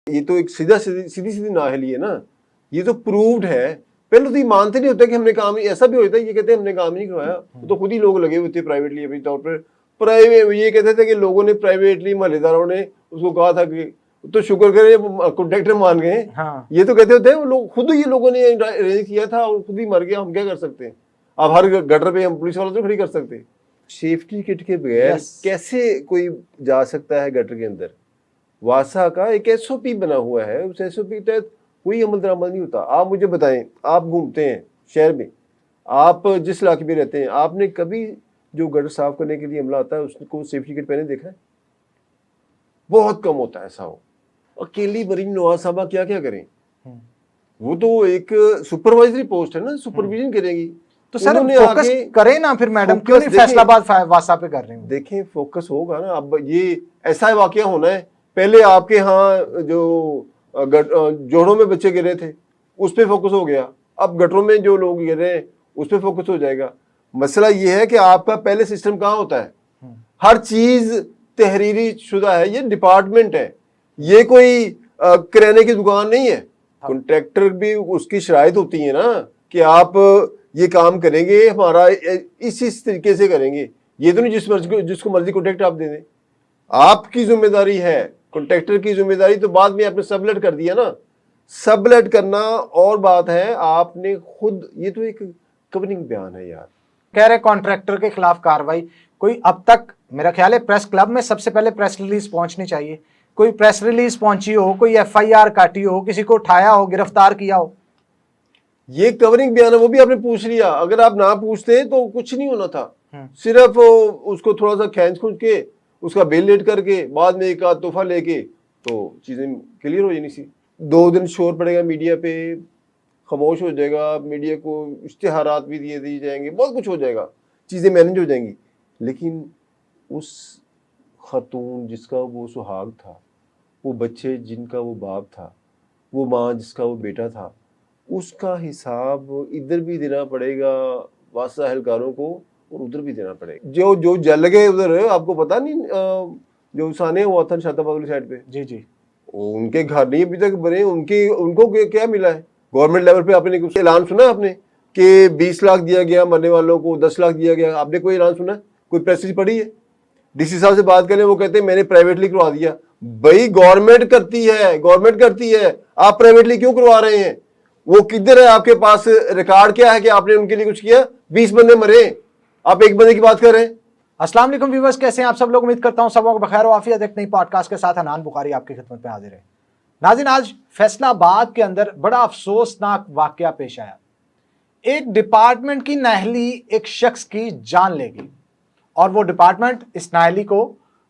ये तो एक सीधी सीधी नाअहली है ना, ये तो प्रूव्ड है। पहले तो ये मानते नहीं होते कि हमने काम, ऐसा भी होता है ये कहते हैं हमने काम नहीं करवाया, तो खुद ही लोग लगे हुए थे प्राइवेटली अपनी तौर पर। प्राइवेट ये कहते थे कि लोगों ने प्राइवेटली, महल्लेदारों ने उसको कहा था कि तो शुक्र करे कॉन्ट्रैक्टर मान गए। हाँ। ये तो कहते होते हैं लोग, खुद ही लोगों ने अरेंज किया था और खुद ही मर गया, हम क्या कर सकते हैं। अब हर गटर पे हम पुलिस वालों से खड़ी कर सकते। सेफ्टी किट के बगैर कैसे कोई जा सकता है गटर के अंदर। वासा का एक एसओपी बना हुआ है, उस एसओपी के तहत कोई अमल दरामद नहीं होता। आप मुझे बताएं, आप घूमते हैं शहर में, आप जिस इलाके में रहते हैं, आपने कभी जो गटर साफ करने के लिए अमला आता है उसको सेफ्टी किट पहने देखा है? बहुत कम होता है ऐसा हो। अकेली मरीम नवाज साहबा क्या क्या करें, वो तो एक सुपरवाइजरी पोस्ट है ना, सुपरविजन करेगी। तो सर फोकस करें ना फिर मैडम, क्यों नहीं फैसलाबाद वासा पे कर रहे हैं? देखें फोकस होगा ना। अब ये ऐसा वाकया होना है, पहले आपके यहाँ जो जोड़ों में बच्चे गिरे थे उस पर फोकस हो गया, अब गटरों में जो लोग गिर रहे हैं उस पर फोकस हो जाएगा। मसला ये है कि आपका पहले सिस्टम कहाँ होता है, हर चीज तहरीरी शुदा है, ये डिपार्टमेंट है, ये कोई किराने की दुकान नहीं है। कॉन्ट्रैक्टर भी उसकी शराइत होती है ना कि आप ये काम करेंगे, हमारा इस तरीके से करेंगे। ये तो नहीं जिसको मर्जी कॉन्ट्रैक्ट आप दे दें। आपकी जिम्मेदारी है, कॉन्ट्रैक्टर की जिम्मेदारी तो बाद में आपने सबलेट कर दिया ना। सबलेट करना और बात है, आपने खुद, ये तो एक कवरिंग बयान है यार। कह रहे कॉन्ट्रैक्टर के खिलाफ कार्रवाई कोई अब तक, मेरा ख्याल है प्रेस क्लब में सबसे पहले प्रेस रिलीज पहुंचनी चाहिए। कोई प्रेस रिलीज पहुंची हो, कोई एफआईआर काटी हो, किसी को उठाया हो, गिरफ्तार किया हो? ये कवरिंग बयान है, वो भी आपने पूछ लिया। अगर आप ना पूछते तो कुछ नहीं होना था। सिर्फ उसको थोड़ा सा खींच खूंच के, उसका बेल लेट करके, बाद में एक आध तोहफा लेके तो चीजें क्लियर हो जानी सी। 2 दिन शोर पड़ेगा मीडिया पे, खामोश हो जाएगा, मीडिया को इश्तिहारात भी दिए जाएंगे, बहुत कुछ हो जाएगा, चीजें मैनेज हो जाएंगी। लेकिन उस खातून जिसका वो सुहाग था, वो बच्चे जिनका वो बाप था, वो माँ जिसका वो बेटा था, उसका हिसाब इधर भी देना पड़ेगा वासा अहलकारों को और उधर भी देना पड़ेगा। जो जल गए उधर, आपको पता नहीं जो साने हुआ था शाताबाद वाली साइड पे, जी जी, उनके घर नहीं अभी तक बने। उनको क्या मिला है गवर्नमेंट लेवल पे? आपने कुछ ऐलान सुना आपने कि 20 लाख दिया गया मरने वालों को, 10 लाख दिया गया? आपने कोई ऐलान सुना? कोई प्रेस पढ़ी है? डीसी साहब से बात करें, वो कहते हैं मैंने प्राइवेटली करवा दिया। भाई गवर्नमेंट करती है, गवर्नमेंट करती है, आप प्राइवेटली क्यों करवा रहे हैं? वो किधर है आपके पास? रिकॉर्ड क्या है कि आपने उनके लिए कुछ किया? 20 बंदे मरे, आप एक बंदे की बात कर रहे हैं। अस्सलाम वालेकुम व्यूअर्स, कैसे हैं आप सब लोग? उम्मीद करता हूं सब लोग बखैर आफियत। एक नई पॉडकास्ट के साथ हनान बुखारी आपकी खिदमत में हाजिर है। नाज़रीन, आज फैसलाबाद के अंदर बड़ा अफसोसनाक वाकया पेश आया। एक डिपार्टमेंट की नाअहली एक शख्स की जान लेगी और वो डिपार्टमेंट इस नाअहली को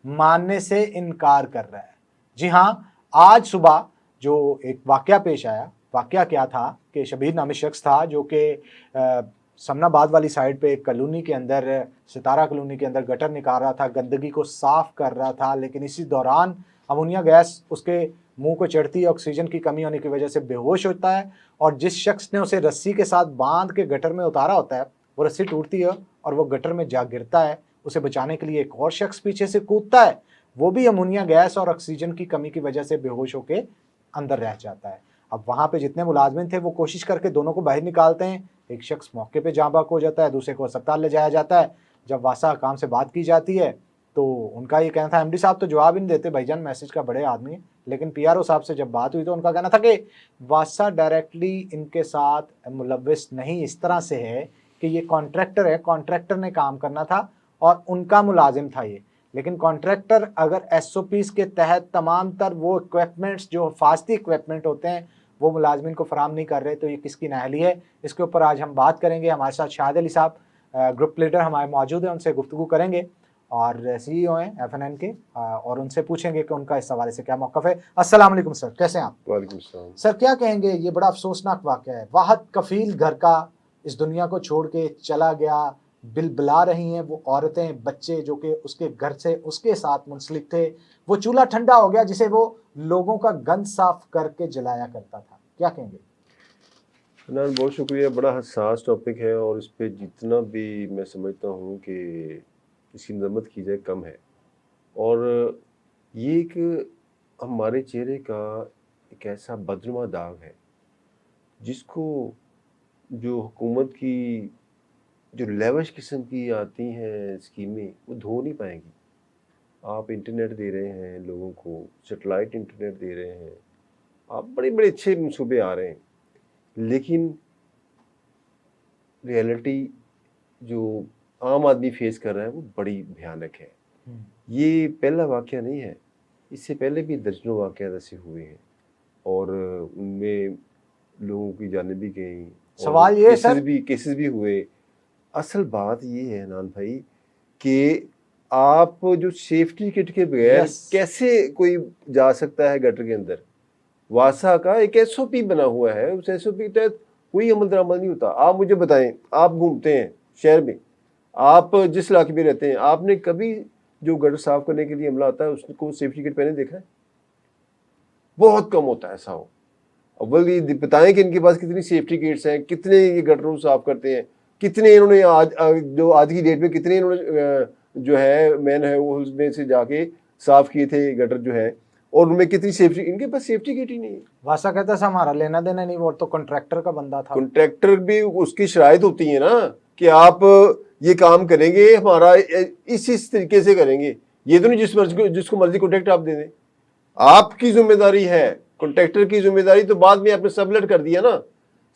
मानने से इनकार कर रहा है। जी हां, आज सुबह जो एक वाकया पेश आया, वाकया क्या था कि शबीर नामी शख्स था जो कि समनाबाद वाली साइड पे एक कॉलोनी के अंदर, सितारा कॉलोनी के अंदर गटर निकाल रहा था, गंदगी को साफ कर रहा था। लेकिन इसी दौरान अमोनिया गैस उसके मुंह को चढ़ती है, ऑक्सीजन की कमी होने की वजह से बेहोश होता है और जिस शख्स ने उसे रस्सी के साथ बांध के गटर में उतारा होता है, वो रस्सी टूटती है और वो गटर में जा गिरता है। उसे बचाने के लिए एक और शख्स पीछे से कूदता है, वो भी अमोनिया गैस और ऑक्सीजन की कमी की वजह से बेहोश होकर अंदर रह जाता है। अब वहाँ पे जितने मुलाजमिन थे वो कोशिश करके दोनों को बाहर निकालते हैं। एक शख्स मौके पे जाँ बाक हो जाता है, दूसरे को अस्पताल ले जाया जाता है। जब वासा काम से बात की जाती है तो उनका ये कहना था, एमडी साहब तो जवाब ही नहीं देते, भाईजान मैसेज का बड़े आदमी है। लेकिन पीआरओ साहब से जब बात हुई तो उनका कहना था कि वासा डायरेक्टली इनके साथ मुलव्विस नहीं, इस तरह से है कि ये कॉन्ट्रैक्टर है, कॉन्ट्रैक्टर ने काम करना था और उनका मुलाजिम था ये। लेकिन कॉन्ट्रैक्टर अगर एसओपीज़ के तहत तमाम तर वो इक्विपमेंट्स जो हिफाजती इक्विपमेंट होते हैं वो मुलाजमिन को फराम नहीं कर रहे, तो ये किसकी नाअहली है? इसके ऊपर आज हम बात करेंगे। हमारे साथ शाहिद अली साहब ग्रुप लीडर हमारे मौजूद हैं, उनसे गुफ्तगू करेंगे और सीईओ हैं एफएनएन के, और उनसे पूछेंगे कि उनका इस हवाले से क्या मौक़िफ़ है। अस्सलाम वालेकुम सर, कैसे हैं आप? वालेकुम सलाम। सर क्या कहेंगे, ये बड़ा अफसोसनाक वाक़या है। वाहद कफ़ील घर का इस दुनिया को छोड़ के चला गया, बिलबिला रही हैं वो औरतें, बच्चे जो कि उसके घर से उसके साथ मुंसलिक थे। वो चूल्हा ठंडा हो गया जिसे वो लोगों का गंद साफ करके जलाया करता था। क्या कहेंगे? फनान बहुत शुक्रिया, बड़ा हसास टॉपिक है और इस पर जितना भी मैं समझता हूँ कि इसकी मरम्मत की जाए कम है। और ये एक हमारे चेहरे का एक ऐसा बदनुमा दाग है जिसको जो हुकूमत की जो लेवश किस्म की आती हैं स्कीमें वो धो नहीं पाएंगी। आप इंटरनेट दे रहे हैं लोगों को, सेटेलाइट इंटरनेट दे रहे हैं, आप बड़े बड़े अच्छे मनसूबे आ रहे हैं, लेकिन रियलिटी जो आम आदमी फेस कर रहा है वो बड़ी भयानक है। ये पहला वाक़या नहीं है, इससे पहले भी दर्जनों वाक़यात ऐसे हुए हैं और उनमें लोगों की जानें भी गई। सवाल ये है सर, केसेस भी हुए। असल बात ये है अनान भाई कि आप जो सेफ्टी किट के बगैर कैसे कोई जा सकता है गटर के अंदर। वासा का एक एसओपी बना हुआ है, उस एसओपी के तहत कोई अमल दरामद नहीं होता। आप मुझे बताएं, आप घूमते हैं शहर में, आप जिस इलाके में रहते हैं, आपने कभी जो गटर साफ करने के लिए अमला आता है उसको सेफ्टी किट पहने देखा है? बहुत कम होता है ऐसा हो। अव्वल ये बताएं कि इनके पास कितनी सेफ्टी किट्स हैं, कितने ये गटरों साफ करते हैं, कितने इन्होंने आज की डेट में कितने इन्होंने जो है मैन है वो में से जाके साफ किए थे गटर जो है, और उनमें कितनी सेफ्टी, इनके पास सेफ्टी किट ही नहीं है। वासा कहता था हमारा लेना देना नहीं, वो तो कॉन्ट्रैक्टर का बंदा था। कॉन्ट्रैक्टर भी उसकी शराइत होती है ना कि आप ये काम करेंगे हमारा इस तरीके से करेंगे। ये तो नहीं जिसको मर्जी कॉन्ट्रैक्ट आप दे दें। आपकी जिम्मेदारी है, कॉन्ट्रैक्टर की जिम्मेदारी तो बाद में आपने सबलेट कर दिया ना।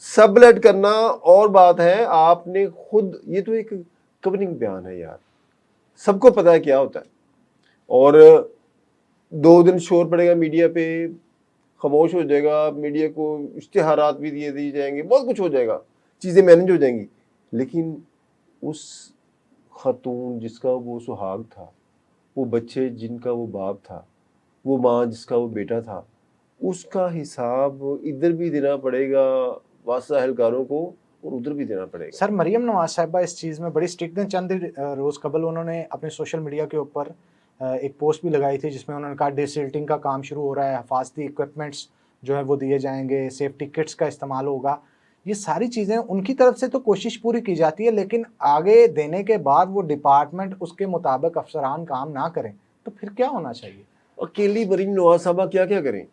सबलेट करना और बात है, आपने खुद, ये तो एक कवरिंग बयान है यार, सबको पता है क्या होता है। और 2 दिन शोर पड़ेगा मीडिया पे, खामोश हो जाएगा, मीडिया को इश्तिहारात भी दिए जाएंगे, बहुत कुछ हो जाएगा, चीज़ें मैनेज हो जाएंगी, लेकिन उस खातून जिसका वो सुहाग था, वो बच्चे जिनका वो बाप था, वो माँ जिसका वो बेटा था, उसका हिसाब इधर भी देना पड़ेगा वासा अहलकारों को और उधर भी देना पड़ेगा। सर मरियम नवाज साहिबा इस चीज़ में बड़ी स्ट्रिक्ट हैं। चंद रोज़ कबल उन्होंने अपने सोशल मीडिया के ऊपर एक पोस्ट भी लगाई थी जिसमें उन्होंने कहा डिसिल्टिंग का काम शुरू हो रहा है, हिफाजती इक्विपमेंट्स जो है वो दिए जाएंगे, सेफ्टी किट्स का इस्तेमाल होगा। ये सारी चीज़ें उनकी तरफ से तो कोशिश पूरी की जाती है, लेकिन आगे देने के बाद वो डिपार्टमेंट उसके मुताबिक अफसरान काम ना करें तो फिर क्या होना चाहिए? अकेली मरीम नवाज साहबा क्या क्या करें?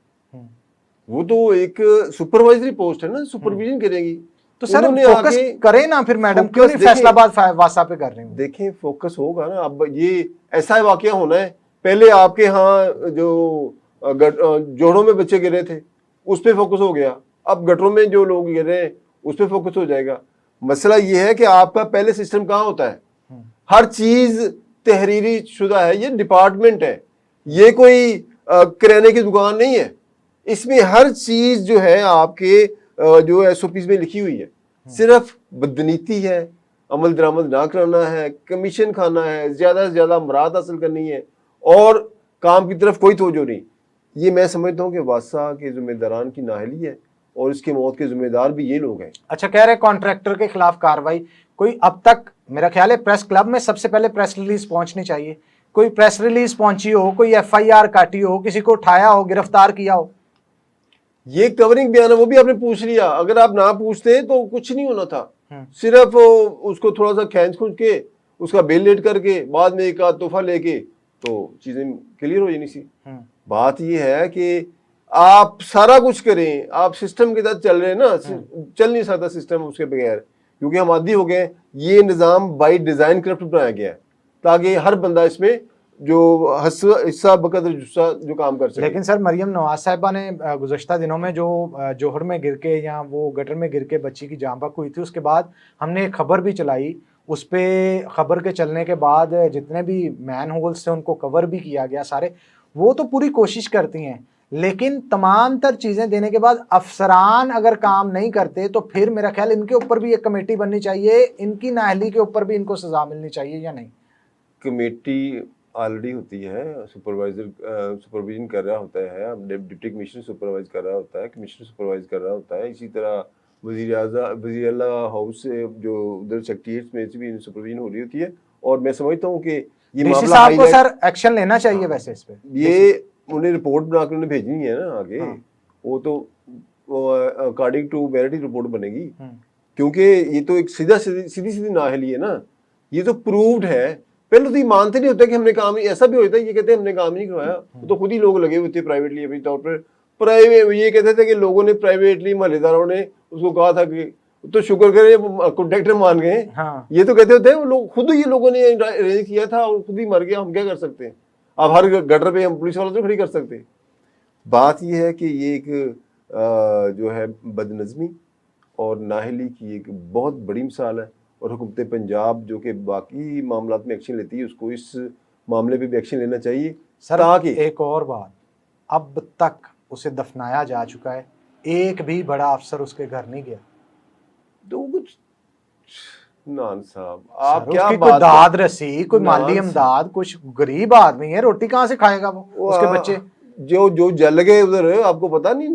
वो तो एक सुपरवाइजरी पोस्ट है ना, सुपरविजन करेगी। तो सर फोकस करें ना फिर मैडम, क्यों नहीं फैसलाबाद वासा पे कर रहे हैं? देखें फोकस होगा ना। अब ये ऐसा वाकया होना है, पहले आपके यहाँ जो जोड़ों में बच्चे गिरे थे उस पर फोकस हो गया, अब गटरों में जो लोग गिरे हैं उस पर फोकस हो जाएगा। मसला ये है कि आपका पहले सिस्टम कहाँ होता है, हर चीज तहरीरी शुदा है, ये डिपार्टमेंट है, ये कोई किराने की दुकान नहीं है। इसमें हर चीज जो है आपके जो एसओपीज में लिखी हुई है, सिर्फ बदनीति है, अमल दरामद ना कराना है, कमीशन खाना है, ज्यादा से ज्यादा मुराद हासिल करनी है और काम की तरफ कोई तवज्जो नहीं। ये मैं समझता हूँ कि वासा के जिम्मेदारान की नाअहली है और इसकी मौत के जिम्मेदार भी ये लोग हैं। अच्छा, कह रहे कॉन्ट्रैक्टर के खिलाफ कार्रवाई कोई अब तक, मेरा ख्याल है प्रेस क्लब में सबसे पहले प्रेस रिलीज पहुंचनी चाहिए, कोई प्रेस रिलीज पहुंची हो, कोई एफआईआर काटी हो, किसी को उठाया हो, गिरफ्तार किया हो? ये कवरिंग बयान है, वो भी आपने पूछ लिया। अगर आप ना पूछते तो कुछ नहीं होना था, सिर्फ उसको थोड़ा सा खींच खुंच के उसका बेल लेट करके बाद में एक तोहफा लेके तो चीजें क्लियर हो जानी सी। बात ये है कि आप सारा कुछ करें, आप सिस्टम के तहत चल रहे हैं ना, चल नहीं सकता सिस्टम उसके बगैर, क्योंकि हम आदी हो गए। ये निज़ाम बाई डिज़ाइन करप्ट बनाया गया है ताकि हर बंदा इसमें जो हिस्सा बकदर जुस्सा जो काम कर सके। लेकिन सर मरियम नवाज साहिबा ने गुज़श्ता दिनों में जो जोहर में गिर के या वो गटर में गिर के बच्ची की जान बक हुई थी, उसके बाद हमने एक खबर भी चलाई, उस पर खबर के चलने के बाद जितने भी मैन होल्स थे उनको कवर भी किया गया सारे। वो तो पूरी कोशिश करती हैं, लेकिन तमाम तर चीज़ें देने के बाद अफसरान अगर काम नहीं करते तो फिर मेरा ख्याल इनके ऊपर भी एक कमेटी बननी चाहिए, इनकी नाअहली के ऊपर भी इनको सजा मिलनी चाहिए या नहीं? कमेटी ऑलरेडी होती है, सुपरविजन कर रहा होता है, डिप्टी कमिश्नर सुपरवाइज कर रहा होता है, कमिश्नर सुपरवाइज कर रहा होता है। इसी तरह वज़ीर आला हाउस से जो उधर सेक्रेटरीट में से भी सुपरविजन हो रही होती है। और मैं समझता हूँ कि ये मामला साहब को सर एक्शन लेना चाहिए वैसे इस पे। ये उन्हें रिपोर्ट बनाकर उन्हें भेजनी है ना आगे। वो तो अकॉर्डिंग टू मेरिट रिपोर्ट बनेगी, क्योंकि ये तो एक सीधी नाअहली है ना, ये तो प्रूव्ड है। पहले तो ये मानते नहीं होते कि हमने काम, ऐसा भी होता है ये कहते हैं हमने काम नहीं करवाया, तो खुद ही लोग लगे हुए थे प्राइवेटली अपनी तौर पर प्राइवेट, ये कहते थे कि लोगों ने प्राइवेटली, महल्लेदारों ने उसको कहा था कि तो शुक्र करे कॉन्ट्रैक्टर मान गए। हाँ। ये तो कहते होते हैं लोग, खुद ही लोगों ने अरेंज किया था और खुद ही मर गया, हम क्या कर सकते हैं। अब हर गटर पे हम पुलिस वालों तो खड़ी कर सकते। बात ये है कि ये एक जो है बदनज़मी और नाअहली की एक बहुत बड़ी मिसाल है, और हुकूमत पंजाब जो कि बाकी मामलात में एक्शन लेती है, उसको इस मामले पे भी एक्शन लेना चाहिए। सर ताकि एक और बात, अब तक उसे दफनाया जा चुका है, एक भी बड़ा अफसर उसके घर नहीं गया। तो कुछ नान साहब, सर, आप क्या उसकी कोई बात दाद रसी, कोई माली नान इमदाद, कुछ गरीब आदमी है, रोटी कहाँ से खाएगा वो, उसके बच्चे। जो जल गए उधर, आपको पता नहीं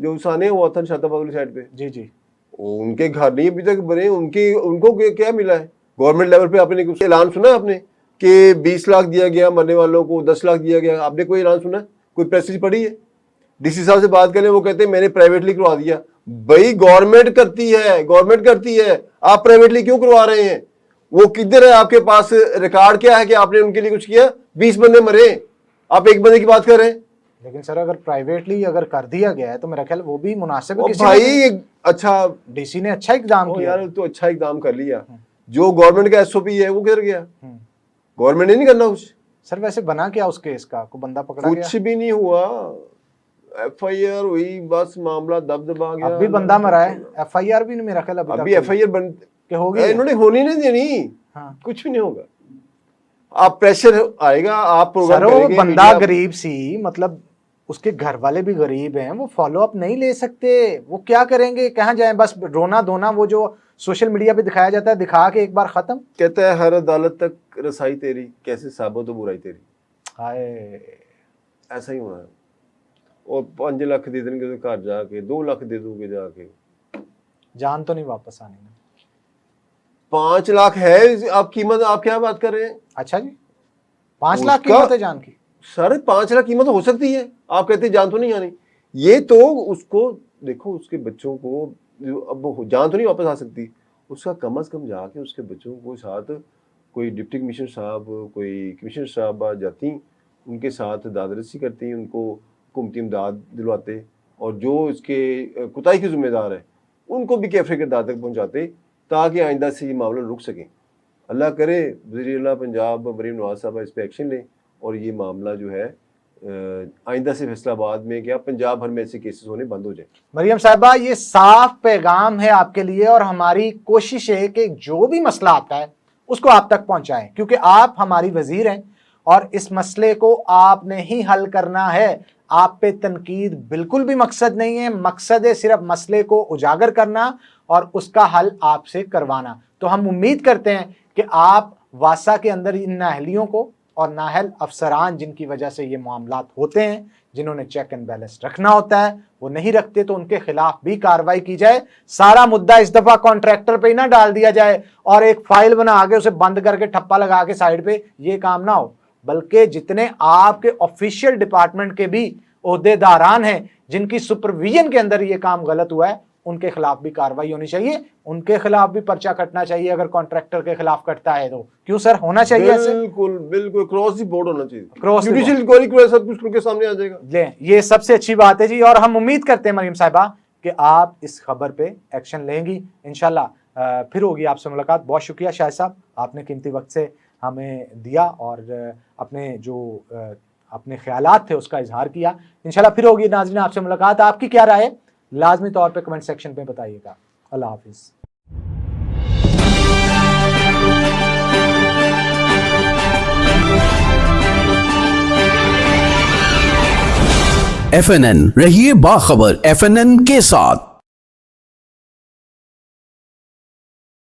जो साने हुआ था शाताबाद वाली साइड पे, जी जी, उनके घर नहीं अभी तक बने। उनको क्या मिला है गवर्नमेंट लेवल पे? आपने कुछ ऐलान सुना आपने कि 20 लाख दिया गया मरने वालों को, 10 लाख दिया गया? आपने कोई ऐलान सुना? कोई प्रेस पड़ी है? डीसी साहब से बात करें, वो कहते हैं मैंने प्राइवेटली करवा दिया। भाई गवर्नमेंट करती है, गवर्नमेंट करती है, आप प्राइवेटली क्यों करवा रहे हैं? वो किधर है आपके पास रिकॉर्ड? क्या है कि आपने उनके लिए कुछ किया? 20 बंदे मरे, आप एक बंदे की बात कर रहे हैं। लेकिन सर अगर प्राइवेटली अगर कर दिया गया है तो मेरा ख्याल वो भी मुनासिब है। और किसी भाई अच्छा, डीसी ने अच्छा इकदाम किया। यार तो अच्छा इकदाम कर लिया। जो गवर्नमेंट का एसओपी है वो किधर गया? गवर्नमेंट ने नहीं करना कुछ। सर वैसे बना क्या उस केस का, कोई बंदा पकड़ा गया? कुछ भी नहीं हुआ, एफआईआर हुई, बस मामला दबदबा गया। अब भी बंदा मरा है, एफआईआर भी नहीं मेरा ख्याल अभी एफआईआर बन के हो गई है। इन्होंने होनी नहीं देनी। हाँ। कुछ भी नहीं होगा। आप प्रेशर आएगा, आप प्रोग्राम सर वो करेंगे, बंदा मीडिया- गरीब सी, मतलब उसके घर वाले भी गरीब हैं, वो फॉलो अप नहीं ले सकते, वो क्या करेंगे, कहाँ जाएं? बस रोना धोना, वो जो सोशल मीडिया पे दिखाया जाता है, दिखा के एक बार खत्म। कहता है हर अदालत तक रसाई तेरी, कैसे साबित हो बुराई तेरी। हाय, ऐसा ही होना है। और 5 लाख दे देंगे तो घर जाके 2 लाख दे दोगे जाके, जान तो नहीं वापस आनी ना। 5 लाख है आप कीमत, आप क्या बात कर रहे हैं? अच्छा जी, 5 लाख उसका- कीमत है जान की? सर 5 लाख कीमत हो सकती है, आप कहते हैं जान तो नहीं आनी। ये तो उसको देखो, उसके बच्चों को अब जान तो नहीं वापस आ सकती, उसका कम से कम जाके उसके बच्चों को साथ कोई डिप्टी कमिश्नर साहब, कोई कमिश्नर साहब आ जाती, उनके साथ दादरसी करती, उनको हुकूमती इमदाद दिलवाते, और जो इसके कुताही के जिम्मेदार है उनको भी कैफे के दाद तक पहुँचाते, ताकि आइंदा से ये मामला रुक सके। अल्लाह करे वज़ीर-ए-आला पंजाब मरीम नवाज साहब इस पर एक्शन लें, और ये मामला जो है आइंदा से फैसलाबाद में क्या पंजाब भर में ऐसे केसेस होने बंद हो जाए। मरियम साहिबा, ये साफ पैगाम है आपके लिए, और हमारी कोशिश है कि जो भी मसला आता है उसको आप तक पहुंचाएं, क्योंकि आप हमारी वजीर हैं और इस मसले को आपने ही हल करना है। आप पे तनकीद बिल्कुल भी मकसद नहीं है, मकसद है सिर्फ मसले को उजागर करना और उसका हल आपसे करवाना। तो हम उम्मीद करते हैं कि आप वासा के अंदर इन नाअहलियों को और नाअहल अफसरान जिनकी वजह से ये मामलात होते हैं, जिन्होंने चेक एंड बैलेंस रखना होता है, वो नहीं रखते, तो उनके खिलाफ भी कार्रवाई की जाए। सारा मुद्दा इस दफा कॉन्ट्रैक्टर पे ही ना डाल दिया जाए और एक फाइल बना के उसे बंद करके ठप्पा लगा के साइड पे, ये काम ना हो, बल्कि जितने आपके ऑफिशियल डिपार्टमेंट के भी ओहदेदारान हैं जिनकी सुपरविजन के अंदर ये काम गलत हुआ है, उनके खिलाफ भी कार्रवाई होनी चाहिए, उनके खिलाफ भी पर्चा कटना चाहिए अगर कॉन्ट्रैक्टर के खिलाफ कटता है तो। क्यों सर, होना चाहिए ऐसे? बिल्कुल बिल्कुल, क्रॉस द बोर्ड होना चाहिए, क्रॉस द जुडिशियल इंक्वायरी सब कुछ उनके सामने आ जाएगा। ले, ये सबसे अच्छी बात है जी, और हम उम्मीद करते हैं मरीम साहिबा कि आप इस खबर पे एक्शन लेंगी इंशाल्लाह। फिर होगी आपसे मुलाकात। बहुत शुक्रिया शाहिद साहब, आपने कीमती वक्त से हमें दिया और अपने जो अपने ख्यालात थे उसका इजहार किया। इंशाल्लाह फिर होगी नाज़रीन आपसे मुलाकात। आपकी क्या राय है लाजमी तौर पे कमेंट सेक्शन पे बताइएगा। अल्लाह हाफिज़। FNN रहिए बाखबर FNN के साथ।